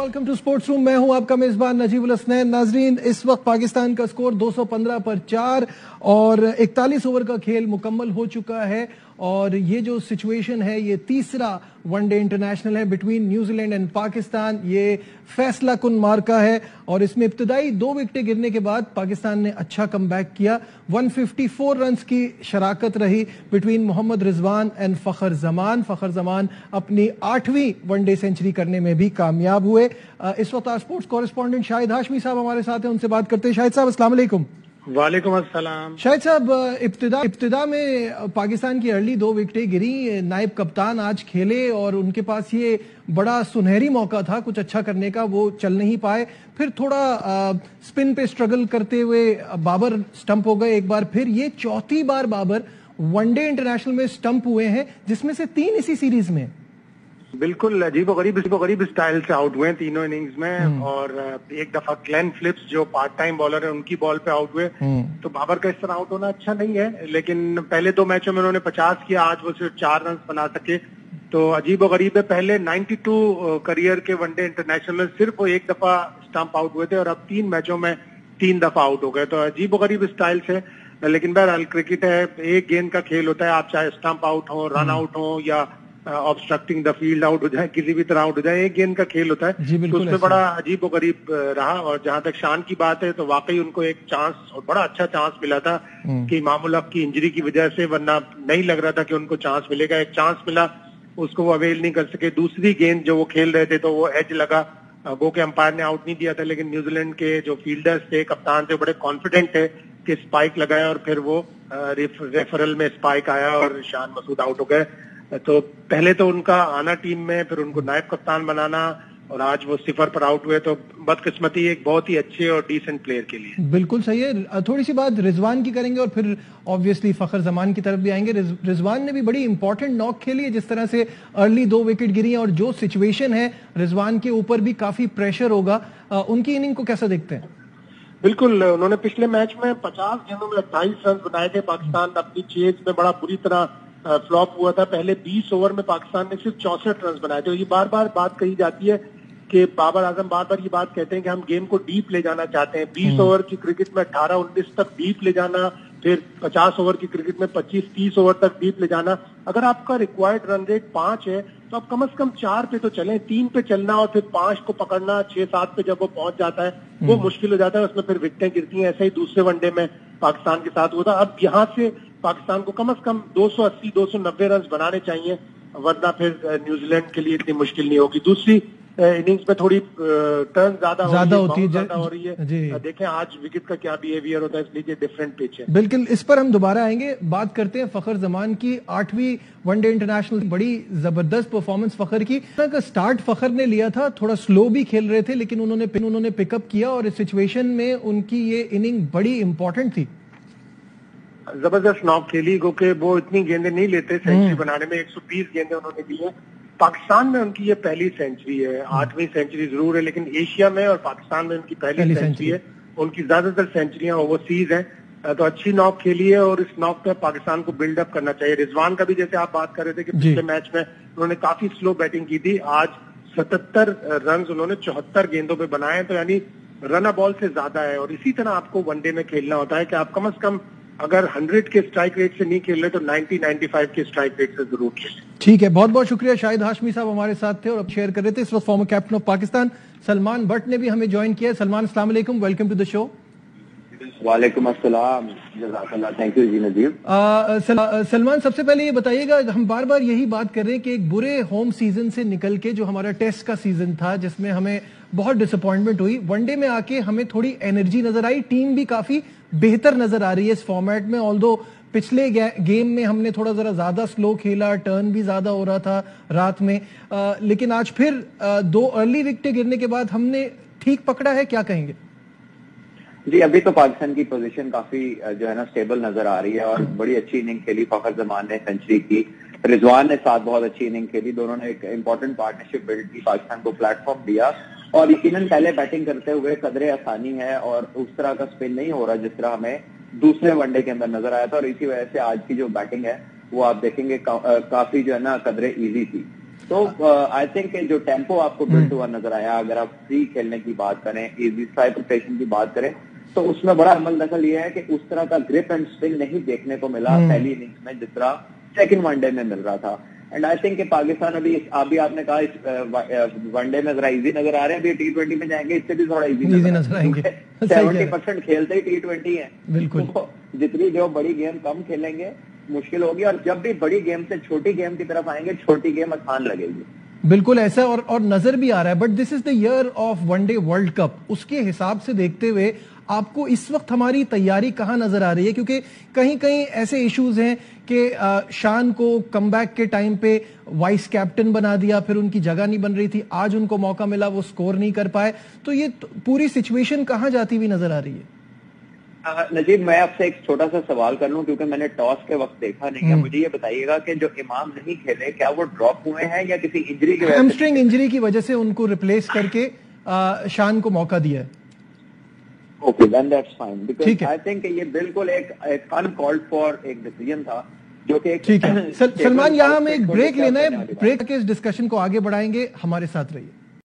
Welcome to sports room. मैं हूं आपका मेजबान नजीबुल हसनैन। नाजरीन, इस वक्त पाकिस्तान का स्कोर 215 पर 4 और 41 ओवर का खेल मुकम्मल हो चुका है और ये जो सिचुएशन है ये तीसरा वनडे इंटरनेशनल है बिटवीन न्यूजीलैंड एंड पाकिस्तान। ये फैसला कुन मार्का है और इसमें इब्तदाई 2 विकेटें गिरने के बाद पाकिस्तान ने अच्छा कमबैक किया। 154 रन्स की शराकत रही बिटवीन मोहम्मद रिजवान एंड फखर जमान। फखर जमान अपनी 8वीं वनडे सेंचुरी करने में भी कामयाब हुए। इस वक्त स्पोर्ट्स कॉरेस्पॉन्डेंट शाहिद हाशमी साहब हमारे साथ हैं, उनसे बात करते हैं। शाहिद साहब, अस्सलाम वालेकुम। वालेकुम अस्सलाम। शाहिद साहब, इब्तिदा में पाकिस्तान की अर्ली 2 विकेटें गिरी। नायब कप्तान आज खेले और उनके पास ये बड़ा सुनहरी मौका था कुछ अच्छा करने का, वो चल नहीं पाए। फिर थोड़ा स्पिन पे स्ट्रगल करते हुए बाबर स्टंप हो गए एक बार फिर। ये चौथी बार बाबर वनडे इंटरनेशनल में स्टंप हुए हैं, जिसमें से 3 इसी सीरीज में। बिल्कुल अजीब स्टाइल से आउट हुए तीनों इनिंग्स में। और एक दफा ग्लेन फिलिप्स जो पार्ट टाइम बॉलर है उनकी बॉल पे आउट हुए। तो बाबर का इस तरह आउट होना अच्छा नहीं है, लेकिन पहले 2 मैचों में उन्होंने 50 किया, आज वो सिर्फ 4 रन बना सके। तो अजीब और गरीब है। पहले 92 करियर के वनडे इंटरनेशनल में सिर्फ वो एक दफा स्टंप आउट हुए थे और अब 3 मैचों में 3 दफा आउट हो गए। तो अजीब और गरीब स्टाइल से, लेकिन बहरहाल क्रिकेट है, एक गेंद का खेल होता है। आप चाहे स्टंप आउट हो, रन आउट हो या ऑब्स्ट्रक्टिंग द फील्ड आउट हो जाए, किसी भी तरह आउट हो जाए, एक गेंद का खेल होता है। तो उसमें बड़ा अजीब व गरीब रहा। और जहां तक शान की बात है तो वाकई उनको एक चांस और बड़ा अच्छा चांस मिला था कि इमामुल हक की इंजरी की वजह से, वरना नहीं लग रहा था कि उनको चांस मिलेगा। एक चांस मिला, उसको वो अवेल नहीं कर सके। दूसरी गेंद जो वो खेल रहे थे तो वो एज लगा, गो के अंपायर ने आउट नहीं दिया था, लेकिन न्यूजीलैंड के जो फील्डर्स थे, कप्तान थे, बड़े कॉन्फिडेंट थे कि स्पाइक लगाया और फिर वो रेफरल में स्पाइक आया और शान मसूद आउट हो गए। तो पहले तो उनका आना टीम में, फिर उनको नायब कप्तान बनाना और आज वो 0 पर आउट हुए। तो बदकिस्मती एक बहुत ही अच्छे और डिसेंट प्लेयर के लिए। बिल्कुल सही है। थोड़ी सी बात रिजवान की करेंगे और फिर ऑब्वियसली फखर जमान की तरफ भी आएंगे। रिजवान ने भी बड़ी इंपॉर्टेंट नॉक खेली है, जिस तरह से अर्ली 2 विकेट गिरी और जो सिचुएशन है रिजवान के ऊपर भी काफी प्रेशर होगा। उनकी इनिंग को कैसा देखते हैं? बिल्कुल, उन्होंने पिछले मैच में 50 गेंदों में 28 रन बनाए थे। पाकिस्तान अपनी चेज में बड़ा बुरी तरह फ्लॉप हुआ था। पहले 20 ओवर में पाकिस्तान ने सिर्फ 64 रन बनाए थे। ये बार बार बात कही जाती है कि बाबर आजम बार बार ये बात कहते हैं कि हम गेम को डीप ले जाना चाहते हैं। 20 ओवर की क्रिकेट में 18-19 तक डीप ले जाना, फिर 50 ओवर की क्रिकेट में 25-30 ओवर तक डीप ले जाना। अगर आपका रिक्वायर्ड रन रेट 5 है तो आप कम से कम 4 पे तो चलें। 3 पे चलना और फिर 5 को पकड़ना, 6-7 पे जब वो पहुंच जाता है वो मुश्किल हो जाता है। उसमें फिर विकेटें गिरती हैं। ऐसा ही दूसरे वनडे में पाकिस्तान के साथ हुआ था। अब यहाँ से पाकिस्तान को कम से कम 280-290 रन बनाने चाहिए, वरना फिर न्यूजीलैंड के लिए इतनी मुश्किल नहीं होगी। दूसरी इनिंग्स में थोड़ी टर्न ज्यादा हो रही है। देखें आज विकेट का क्या बिहेवियर होता है, इसलिए डिफरेंट पिच है। बिल्कुल, इस पर हम दोबारा आएंगे। बात करते हैं फखर जमान की। 8वीं वनडे इंटरनेशनल, बड़ी जबरदस्त परफॉर्मेंस फखर की। स्टार्ट फखर ने लिया था, थोड़ा स्लो भी खेल रहे थे, लेकिन उन्होंने पिकअप किया और इस सिचुएशन में उनकी ये इनिंग बड़ी इंपॉर्टेंट थी। जबरदस्त नॉक खेली, क्योंकि वो इतनी गेंदें नहीं लेते सेंचुरी बनाने में। 120 गेंदें उन्होंने दी है। पाकिस्तान में उनकी ये पहली सेंचुरी है। 8वीं सेंचुरी जरूर है, लेकिन एशिया में और पाकिस्तान में उनकी पहली सेंचुरी है। उनकी ज्यादातर सेंचुरियां ओवरसीज हैं। तो अच्छी नॉक खेली है और इस नॉक पे पाकिस्तान को बिल्डअप करना चाहिए। रिजवान का भी जैसे आप बात कर रहे थे कि पिछले मैच में उन्होंने काफी स्लो बैटिंग की थी। आज 77 रन उन्होंने 74 गेंदों पे बनाए, तो यानी रन बॉल से ज्यादा है। और इसी तरह आपको वनडे में खेलना होता है कि आप कम से कम अगर 100 के स्ट्राइक रेट से नहीं खेल रहे तो 90-95 के स्ट्राइक रेट से जरूर खेलें। ठीक है, बहुत बहुत शुक्रिया। शाहिद हाशमी साहब हमारे साथ थे और अब शेयर कर रहे थे। इस वक्त former captain of Pakistan Salman but ने भी हमें ज्वाइन किया है। सलमान, अस्सलाम वालेकुम, वेलकम टू द शो। वालेकुम अस्सलाम, जज़ाकल्लाह, थैंक यू जी नजीब। सलमान, सबसे पहले ये बताइएगा, हम बार बार यही बात कर रहे हैं कि एक बुरे होम सीजन से निकल के जो हमारा टेस्ट का सीजन था, जिसमें हमें बहुत डिसअपॉइंटमेंट हुई, वनडे में आके हमें थोड़ी एनर्जी नजर आई, टीम भी काफी बेहतर नजर आ रही है इस फॉर्मेट में। ऑल्दो पिछले गेम में हमने थोड़ा जरा ज्यादा स्लो खेला, टर्न भी ज्यादा हो रहा था रात में, लेकिन आज फिर 2 अर्ली विकेटें गिरने के बाद हमने ठीक पकड़ा है, क्या कहेंगे? जी, अभी तो पाकिस्तान की पोजीशन काफी जो है ना स्टेबल नजर आ रही है और बड़ी अच्छी इनिंग खेली। फखर जमान ने सेंचुरी की, रिजवान ने साथ बहुत अच्छी इनिंग खेली। दोनों ने एक इंपॉर्टेंट पार्टनरशिप बिल्ड की, पाकिस्तान को प्लेटफॉर्म दिया और यकीनन पहले बैटिंग करते हुए कदरे आसानी है और उस तरह का स्पिन नहीं हो रहा जिस तरह हमें दूसरे वनडे के अंदर नजर आया था। और इसी वजह से आज की जो बैटिंग है वो आप देखेंगे काफी जो है ना कदरे इजी थी। तो आई थिंक जो टेम्पो आपको बिल्ड हुआ नजर आया, अगर आप फ्री खेलने की बात करें, इजी स्ट्राइक रोटेशन की बात करें, तो उसमें बड़ा अमल दखल ये है कि उस तरह का ग्रिप एंड स्विंग नहीं देखने को मिला पहली इनिंग्स में, जिस तरह सेकंड वनडे में मिल रहा था। एंड आई थिंक पाकिस्तान अभी आपने कहा इस वनडे में जरा इजी नजर आ रहे हैं, अभी T20 में जाएंगे इससे भी थोड़ा इजी नजर आएंगे। 70% खेलते ही T20 है, बिल्कुल। तो जितनी जो बड़ी गेम कम खेलेंगे मुश्किल होगी, और जब भी बड़ी गेम से छोटी गेम की तरफ आएंगे छोटी गेम आसान लगेगी। बिल्कुल ऐसा और नजर भी आ रहा है। But this is the year of one day world cup, उसके हिसाब से देखते हुए आपको इस वक्त हमारी तैयारी कहां नजर आ रही है? क्योंकि कहीं कहीं ऐसे इश्यूज हैं कि शान को कमबैक के टाइम पे वाइस कैप्टन बना दिया, फिर उनकी जगह नहीं बन रही थी, आज उनको मौका मिला, वो स्कोर नहीं कर पाए, तो ये पूरी सिचुएशन कहां जाती हुई नजर आ रही है? नजीब, मैं आपसे एक छोटा सा सवाल कर लूं, क्योंकि मैंने टॉस के वक्त देखा नहीं है। मुझे ये बताइएगा कि जो इमाम नहीं खेले, क्या वो ड्रॉप हुए हैं या किसी इंजरी की वजह से? हैमस्ट्रिंग इंजरी की वजह से उनको रिप्लेस करके शान को मौका दिया है। Okay, then that's fine, because I think ये बिल्कुल एक अनकॉल्ड फॉर एक डिसीजन था, जो कि ठीक है। सलमान, यहाँ हमें एक ब्रेक लेना है, ब्रेक के इस डिस्कशन को आगे बढ़ाएंगे, हमारे साथ रहिए।